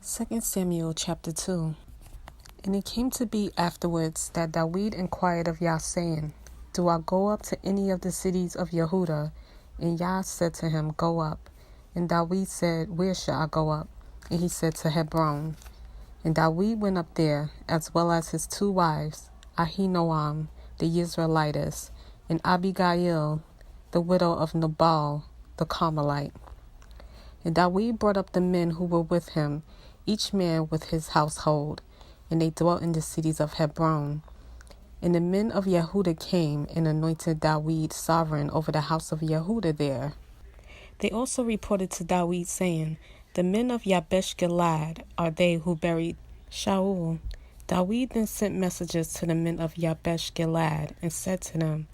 2 Samuel chapter 2. And it came to be afterwards that David inquired of Yah, saying, Do I go up to any of the cities of Yehudah? And Yah said to him, Go up. And David said, Where shall I go up? And he said, To Hebron. And David went up there, as well as his two wives, Ahinoam the Yisraelitess, and Abigail, the widow of Nabal the Carmelite. And David brought up the men who were with him, each man with his household, and they dwelt in the cities of Hebron. And the men of Yehudah came and anointed David sovereign over the house of Yehudah there. They also reported to David, saying, The men of Yabesh Gilead are they who buried Shemu'el. David then sent messengers to the men of Yabesh Gilead, and said to them,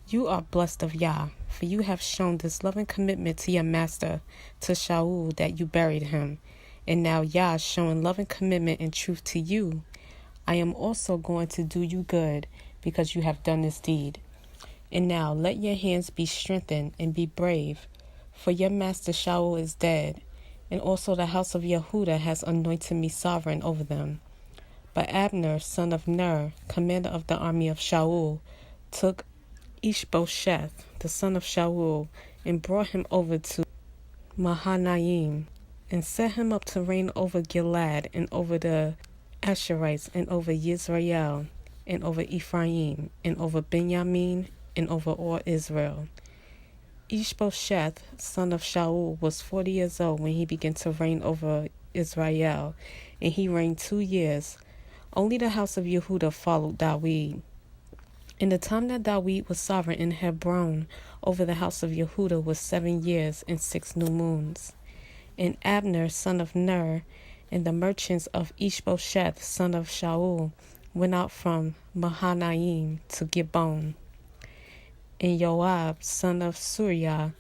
You are blessed of Yah, for you have shown this loving commitment to your master, to Shemu'el, that you buried him. And now Yah is showing loving commitment and truth to you. I am also going to do you good, because you have done this deed. And now let your hands be strengthened and be brave, for your master Shemu'el is dead, and also the house of Yehudah has anointed me sovereign over them. But Abner, son of Ner, commander of the army of Shemu'el, took Ishbosheth, the son of Shemu'el, and brought him over to Mahanaim, and set him up to reign over Gilead, and over the Asherites, and over Yisrael, and over Ephraim, and over Benjamin, and over all Israel. Ishbosheth, son of Shaul, was 40 years old when he began to reign over Israel, and he reigned 2 years. Only the house of Yehudah followed David. In the time that David was sovereign in Hebron over the house of Yehudah was 7 years and 6 new moons. And Abner, son of Ner, and the merchants of Ishbosheth, son of Shaul, went out from Mahanaim to Gibeon. And Joab, son of Surya,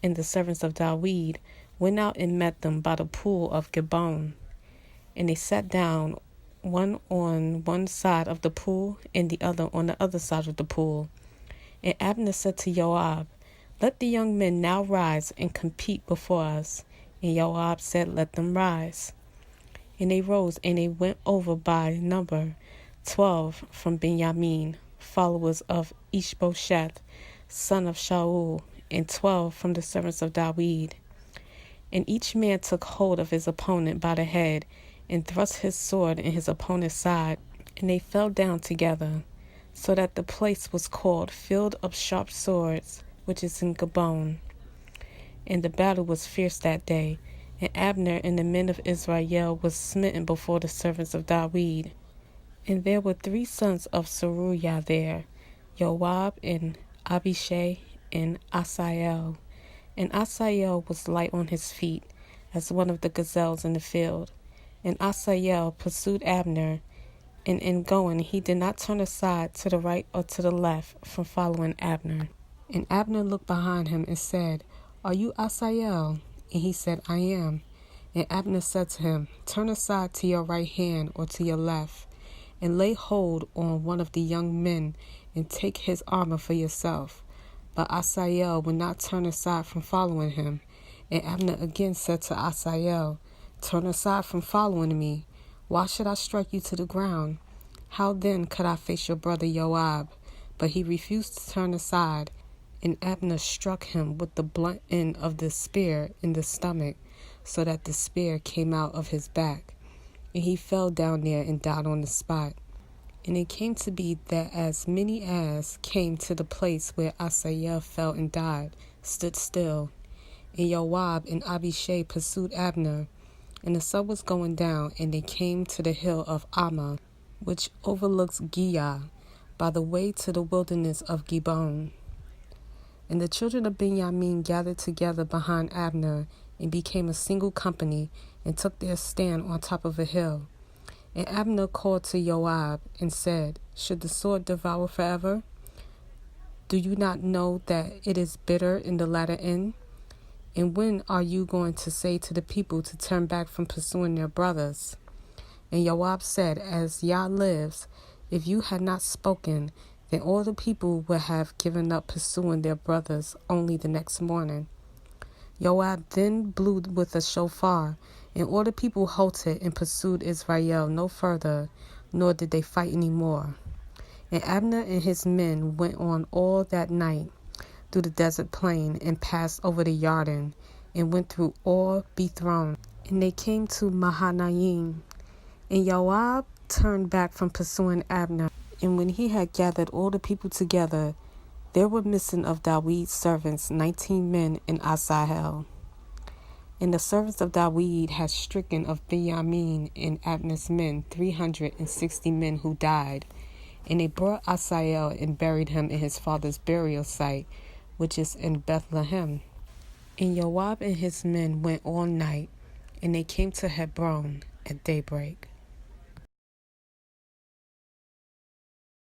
and the servants of David, went out and met them by the pool of Gibeon. And they sat down, one on one side of the pool, and the other on the other side of the pool. And Abner said to Joab, Let the young men now rise and compete before us. And Joab said, Let them rise. And they rose, and they went over by number 12 from Benjamin, followers of Ishbosheth, son of Shaul, and 12 from the servants of David. And each man took hold of his opponent by the head, and thrust his sword in his opponent's side, and they fell down together, so that the place was called Field of Sharp Swords, which is in Gibeon. And the battle was fierce that day, and Abner and the men of Israel was smitten before the servants of David. And there were 3 sons of Zeruiah there, Joab and Abishai and Asael. And Asael was light on his feet, as one of the gazelles in the field. And Asael pursued Abner, and in going he did not turn aside to the right or to the left from following Abner. And Abner looked behind him and said, Are you Asael? And he said, I am. And Abner said to him, Turn aside to your right hand or to your left, and lay hold on one of the young men, and take his armor for yourself. But Asael would not turn aside from following him. And Abner again said to Asael, Turn aside from following me. Why should I strike you to the ground? How then could I face your brother Joab? But he refused to turn aside. And Abner struck him with the blunt end of the spear in the stomach, so that the spear came out of his back. And he fell down there and died on the spot. And it came to be that as many as came to the place where Asael fell and died stood still. And Joab and Abishai pursued Abner. And the sun was going down, and they came to the hill of Ammah, which overlooks Giah, by the way to the wilderness of Gibeon. And the children of Benjamin gathered together behind Abner, and became a single company, and took their stand on top of a hill. And Abner called to Joab, and said, Should the sword devour forever? Do you not know that it is bitter in the latter end? And when are you going to say to the people to turn back from pursuing their brothers? And Joab said, As Yah lives, if you had not spoken, then all the people would have given up pursuing their brothers only the next morning. Joab then blew with a shofar, And all the people halted and pursued Israel no further, nor did they fight any more. And Abner and his men went on all that night through the desert plain, and passed over the Jordan, and went through all Bethron. And they came to Mahanaim. And Joab turned back from pursuing Abner. And when he had gathered all the people together, there were missing of David's servants 19 men in Asahel. And the servants of David had stricken of Benjamin and Abner's men 360 men who died. And they brought Asahel and buried him in his father's burial site, which is in Bethlehem. And Joab and his men went all night, and they came to Hebron at daybreak.